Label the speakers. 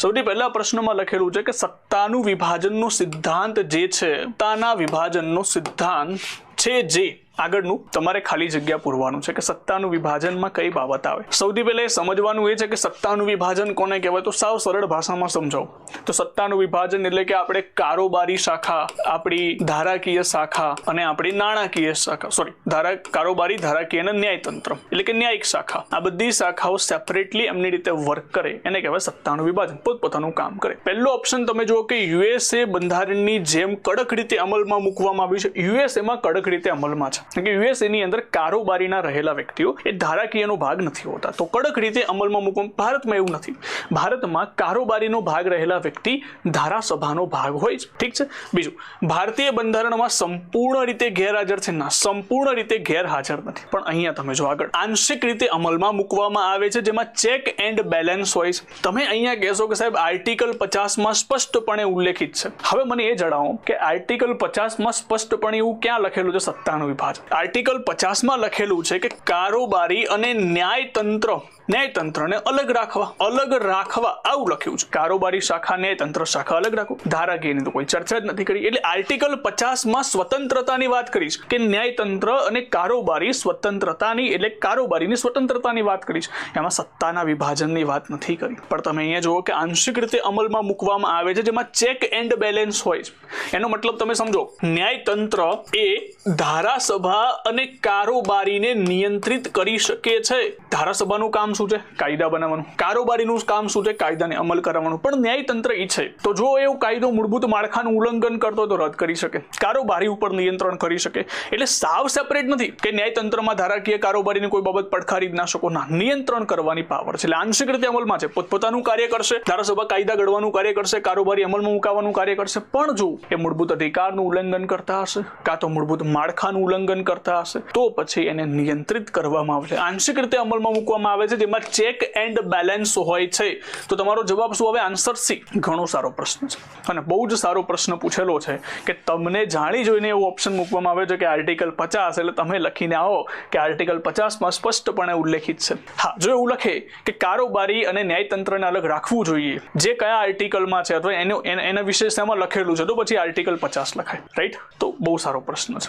Speaker 1: સૌથી પહેલા પ્રશ્નમાં લખેલું છે કે સત્તાનું વિભાજનનો સિદ્ધાંત જે છે, સત્તાના વિભાજનનો સિદ્ધાંત છે જે આગળનું તમારે ખાલી જગ્યા પૂરવાનું છે કે સત્તાનું વિભાજનમાં કઈ બાબત આવે. સૌથી પહેલા એ સમજવાનું એ છે કે સત્તાનું વિભાજન કોને કહેવાય. તો સાવ સરળ ભાષામાં સમજાવું તો સત્તાનું વિભાજન એટલે કે આપણે કારોબારી શાખા, આપણી ધારાકીય શાખા અને આપણી નાણાકીય શાખા, કારોબારી, ધારાકીય અને ન્યાયતંત્ર એટલે કે ન્યાયિક શાખા, આ બધી શાખાઓ સેપરેટલી એમની રીતે વર્ક કરે એને કહેવાય સત્તાનું વિભાજન, પોતપોતાનું કામ કરે. પહેલો ઓપ્શન તમે જુઓ કે યુએસએ બંધારણની જેમ કડક રીતે અમલમાં મૂકવામાં આવ્યું છે. યુએસએમાં કડક રીતે અમલમાં છે કે યુએસએ ની અંદર કારોબારીના રહેલા વ્યક્તિઓ એ ધારાકીયનો ભાગ નથી હોતા, તો કડક રીતે અમલમાં મૂકવામાં. ભારતમાં એવું નથી. ભારતમાં કારોબારીનો ભાગ રહેલા વ્યક્તિ ધારાસભાનો ભાગ હોય છે. ઠીક છે. બીજું, ભારતીય બંધારણમાં સંપૂર્ણ રીતે ગેરહાજર છે ના, સંપૂર્ણ રીતે ગેરહાજર નથી, પણ અહીંયા તમે જો આગળ આંશિક રીતે અમલમાં મૂકવામાં આવે છે, જેમાં ચેક એન્ડ બેલેન્સ હોય છે. તમે અહીંયા કહેશો કે સાહેબ આર્ટિકલ 50માં સ્પષ્ટપણે ઉલ્લેખિત છે. હવે મને એ જણાવો કે આર્ટિકલ 50માં સ્પષ્ટપણે એવું ક્યાં લખેલું છે સત્તાનું વિભાજન. આર્ટિકલ 50માં લખેલું છે કે કારોબારી અને ન્યાયતંત્રને અલગ રાખવા આવું લખ્યું છે. કારોબારી શાખા, ન્યાયતંત્ર શાખા અલગ રાખો. ધારાકીયની તો કોઈ ચર્ચા જ નથી કરી. એટલે આર્ટિકલ 50માં સ્વતંત્રતાની વાત કરી છે કે ન્યાયતંત્ર અને કારોબારી સ્વતંત્રતાની એટલે કારોબારીની સ્વતંત્રતાની વાત કરી છે. એમાં સત્તાના વિભાજનની વાત નથી કરી. પણ તમે અહીંયા જુઓ કે આંશિક રીતે અમલમાં મૂકવામાં આવે છે, જેમાં ચેક એન્ડ બેલેન્સ હોય છે. એનો મતલબ તમે સમજો, ન્યાયતંત્ર એ ધારાસભા અને કારોબારીને નિયંત્રિત કરી શકે છે. ધારાસભાનું કામ શું છે? કાયદા બનાવવાનું. કારોબારીનું કામ શું છે? કાયદાને અમલ કરાવવાનું. પણ ન્યાયતંત્ર ઈચ્છે તો જો એવું કાયદો મૂળભૂત માળખાનું ઉલ્લંઘન કરતો તો રદ કરી શકે, કારોબારી ઉપર નિયંત્રણ કરી શકે. એટલે સાવ સેપરેટ નથી કે ન્યાયતંત્રમાં ધારાકીય કારોબારીની કોઈ બાબત પડખારી જ ના શકો. ના, નિયંત્રણ કરવાની પાવર છે. એટલે આંશિક રીતે અમલમાં છે, પોતપોતાનું કાર્ય કરશે. ધારાસભા કાયદા ઘડવાનું કાર્ય કરશે, કારોબારી અમલમાં મુકાવવાનું કાર્ય કરશે. પણ જો એ મૂળભૂત અધિકારનું ઉલ્લંઘન કરતા હશે, કાં તો મૂળભૂત માળખાનું ઉલ્લંઘન કરતા હશે, તો પછી એને નિયંત્રિત કરવામાં આવશે. આંશિક રીતે અમલમાં મૂકવામાં આવે છે, જેમાં ચેક એન્ડ બેલેન્સ હોય છે. તો તમારો જવાબ શું આવે? Answer C. ઘણો સારો પ્રશ્ન છે અને બહુ જ સારો પ્રશ્ન પૂછેલો છે કે તમને જાણી જોઈને એવું ઓપ્શન મૂકવામાં આવે છે કે આર્ટિકલ 50, એટલે તમે લખીને આવો કે આર્ટિકલ 50માં સ્પષ્ટપણે ઉલ્લેખિત છે. હા, જો એવું લખે કે કારોબારી અને ન્યાયતંત્રને અલગ રાખવું જોઈએ, જે કયા આર્ટિકલમાં છે અથવા એના વિશે શેમાં લખેલું છે, તો પછી આર્ટિકલ 50 લખાય. રાઈટ? તો બહુ સારો પ્રશ્ન છે.